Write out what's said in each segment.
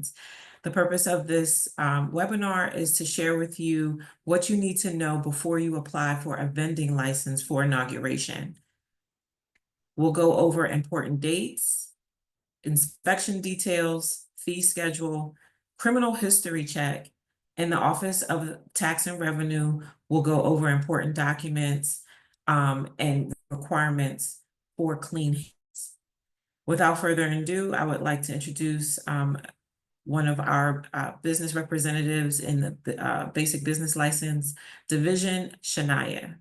license. The purpose of this webinar is to share with you what you need to know before you apply for a vending license for inauguration. We'll go over important dates, inspection details, fee schedule, criminal history check, and the Office of Tax and Revenue will go over important documents and requirements for clean hands. Without further ado, I would like to introduce one of our business representatives in the Basic Business License Division, Shania.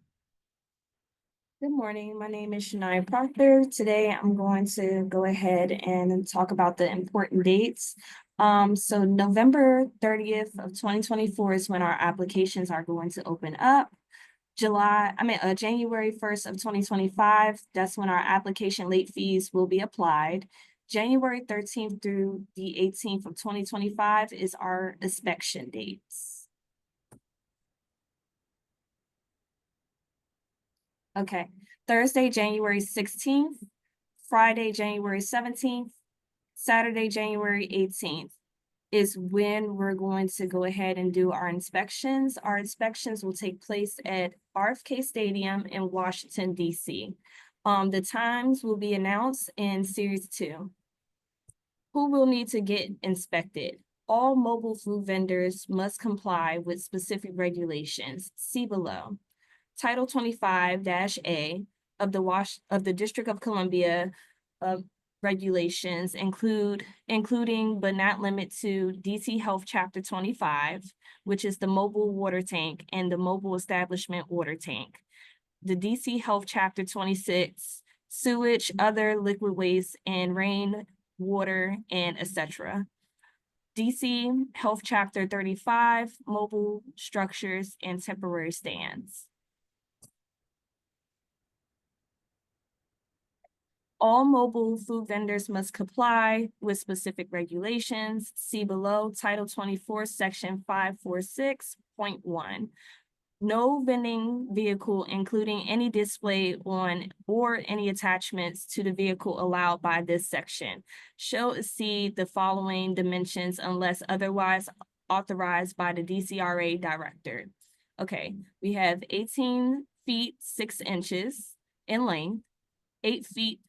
Good morning. My name is Shania Proctor. Today, I'm going to go ahead and talk about the important dates. So November 30th of 2024 is when our applications are going to open up. January 1st of 2025, that's when our application late fees will be applied. January 13th through the 18th of 2025 is our inspection dates. Okay, Thursday, January 16th, Friday, January 17th, Saturday, January 18th is when we're going to go ahead and do our inspections. Our inspections will take place at RFK Stadium in Washington, D.C. The times will be announced in Series 2. Who will need to get inspected? All mobile food vendors must comply with specific regulations. See below. Title 25-A of the District of Columbia regulations including but not limited to DC Health Chapter 25, which is the mobile water tank and the mobile establishment water tank. The DC Health Chapter 26, sewage, other liquid waste, and rain, water, and etc. DC Health Chapter 35, mobile structures and temporary stands. All mobile food vendors must comply with specific regulations. See below, Title 24, Section 546.1. No vending vehicle, including any display on or any attachments to the vehicle allowed by this section, shall exceed the following dimensions unless otherwise authorized by the DCRA director. Okay, we have 18 feet 6 inches in length, 8 feet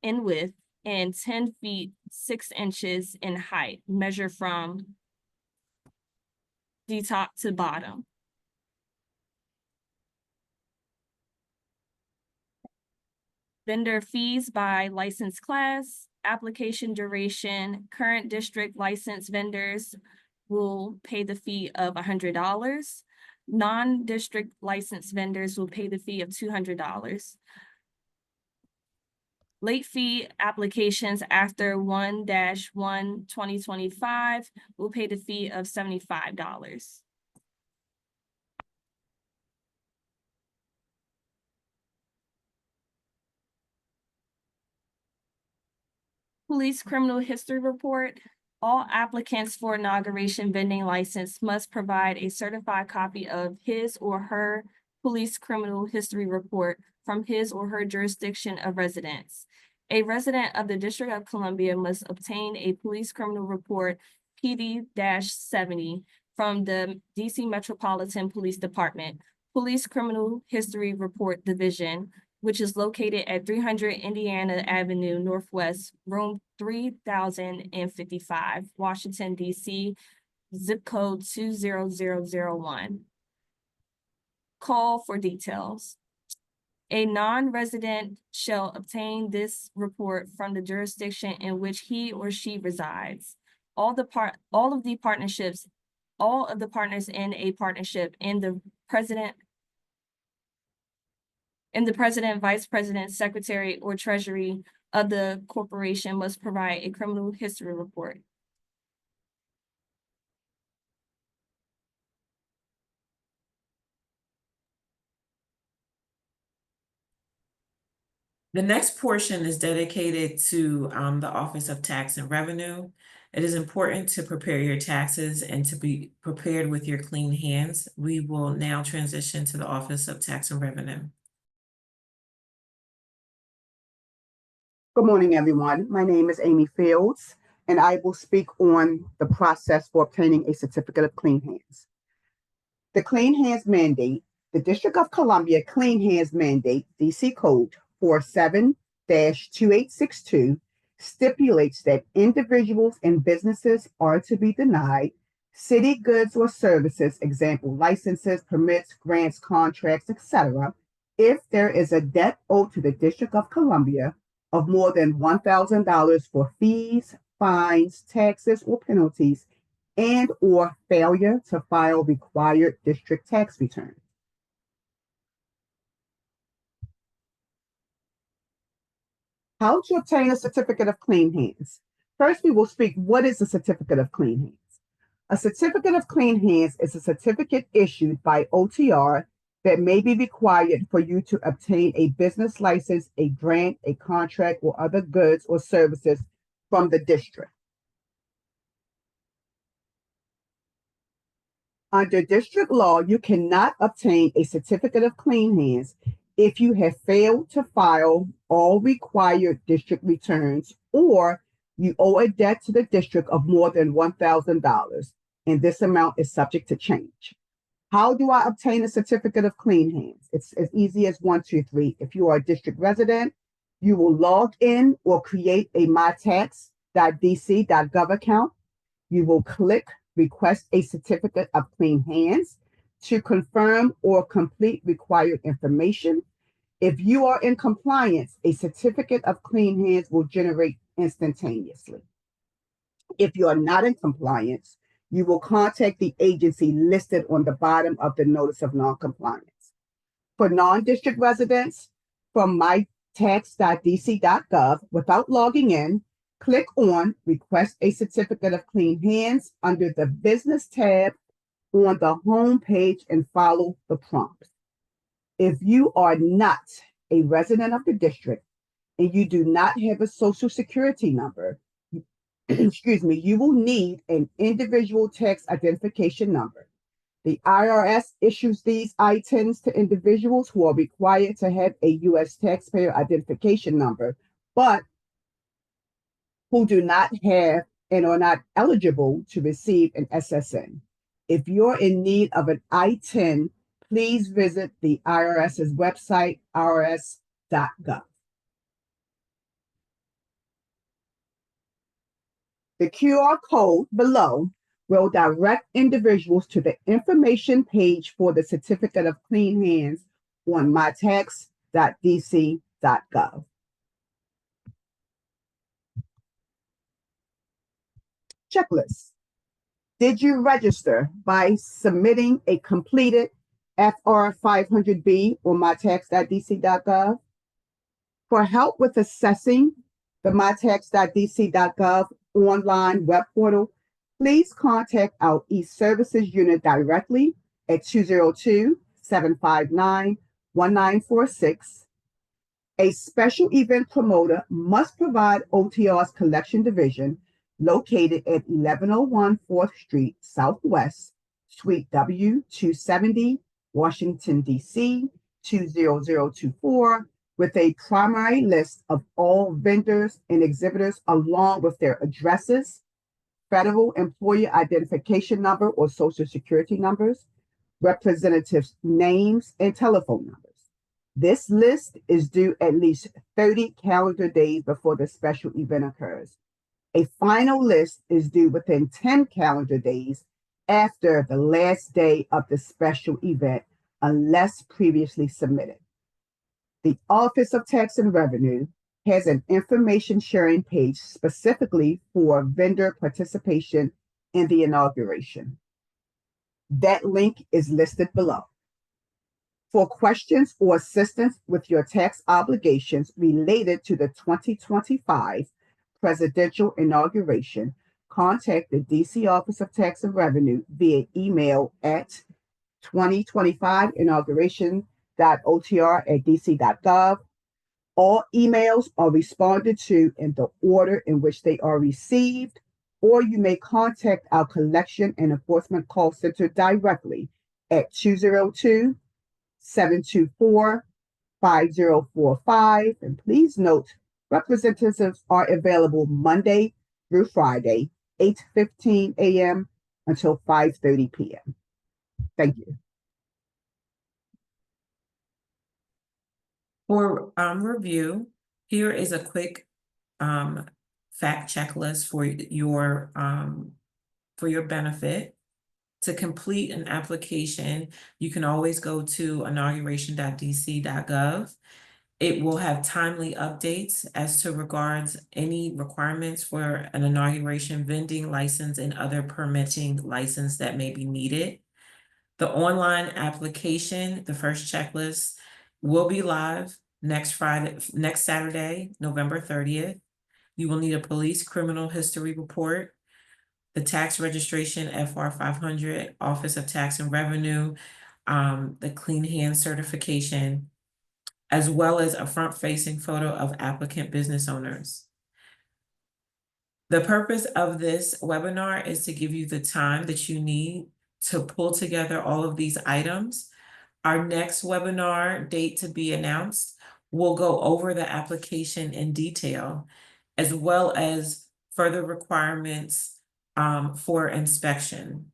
in width, and 10 feet 6 inches in height, measure from the top to bottom. Vendor fees by license class, application duration. Current district licensed vendors will pay the fee of $100. Non-district licensed vendors will pay the fee of $200. Late fee applications after 1-1-2025 will pay the fee of $75. Police criminal history report. All applicants for inauguration vending license must provide a certified copy of his or her police criminal history report from his or her jurisdiction of residence. A resident of the District of Columbia must obtain a police criminal report PD-70 from the DC Metropolitan Police Department, Police Criminal History Report Division, which is located at 300 Indiana Avenue Northwest, room 3055, Washington, D.C., zip code 20001. Call for details. A non-resident shall obtain this report from the jurisdiction in which he or she resides. All of the partners in a partnership and the president, vice president, secretary, or treasury of the corporation must provide a criminal history report. The next portion is dedicated to the Office of Tax and Revenue. It is important to prepare your taxes and to be prepared with your clean hands. We will now transition to the Office of Tax and Revenue. Good morning, everyone. My name is Amy Fields. and I will speak on the process for obtaining a certificate of clean hands. The Clean Hands Mandate, the District of Columbia Clean Hands Mandate, DC Code 47-2862, stipulates that individuals and businesses are to be denied city goods or services, example, licenses, permits, grants, contracts, etc., if there is a debt owed to the District of Columbia of more than $1,000 for fees, fines, taxes, or penalties, and or failure to file required district tax returns. How to obtain a certificate of clean hands. First, we will speak what is a certificate of clean hands. A certificate of clean hands is a certificate issued by OTR that may be required for you to obtain a business license, a grant, a contract, or other goods or services from the district. Under district law, you cannot obtain a certificate of clean hands if you have failed to file all required district returns or you owe a debt to the district of more than $1,000, and this amount is subject to change. How do I obtain a certificate of clean hands? It's as easy as 1, 2, 3. If you are a district resident, you will log in or create a mytax.dc.gov account. You will click Request a Certificate of Clean Hands to confirm or complete required information. If you are in compliance, a certificate of clean hands will generate instantaneously. If you are not in compliance, you will contact the agency listed on the bottom of the notice of noncompliance. For non-district residents, from mytax.dc.gov, without logging in, click on Request a Certificate of Clean Hands under the Business tab on the home page and follow the prompts. If you are not a resident of the district and you do not have a social security number, you will need an individual tax identification number. The IRS issues these I-10s to individuals who are required to have a U.S. taxpayer identification number, but who do not have and are not eligible to receive an SSN. If you're in need of an I-10, please visit the IRS's website, irs.gov. The QR code below will direct individuals to the information page for the Certificate of Clean Hands on mytax.dc.gov. Checklist. Did you register by submitting a completed FR 500B on mytax.dc.gov? For help with assessing the mytax.dc.gov online web portal, please contact our eServices unit directly at 202-759-1946. A special event promoter must provide OTR's collection division located at 1101 4th Street Southwest, Suite W270, Washington, D.C. 20024, with a primary list of all vendors and exhibitors along with their addresses, federal employee identification number or social security numbers, representatives' names, and telephone numbers. This list is due at least 30 calendar days before the special event occurs. A final list is due within 10 calendar days after the last day of the special event, unless previously submitted. The Office of Tax and Revenue has an information sharing page specifically for vendor participation in the inauguration. That link is listed below. For questions or assistance with your tax obligations related to the 2025 Presidential Inauguration, contact the DC Office of Tax and Revenue via email at 2025inauguration.otr@dc.gov. All emails are responded to in the order in which they are received, or you may contact our Collection and Enforcement Call Center directly at 202-724-5045. And please note, representatives are available Monday through Friday, 8:15 a.m. until 5:30 p.m. Thank you. For review, here is a quick fact checklist for your benefit. To complete an application, you can always go to inauguration.dc.gov. It will have timely updates as to regards any requirements for an inauguration vending license and other permitting license that may be needed. The online application, the first checklist, will be live next Saturday, November 30th. You will need a police criminal history report, the tax registration FR 500, Office of Tax and Revenue, the Clean Hands certification, as well as a front-facing photo of applicant business owners. The purpose of this webinar is to give you the time that you need to pull together all of these items. Our next webinar date to be announced will go over the application in detail, as well as further requirements for inspection.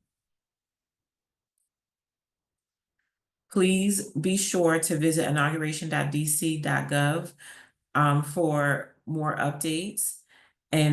Please be sure to visit inauguration.dc.gov for more updates.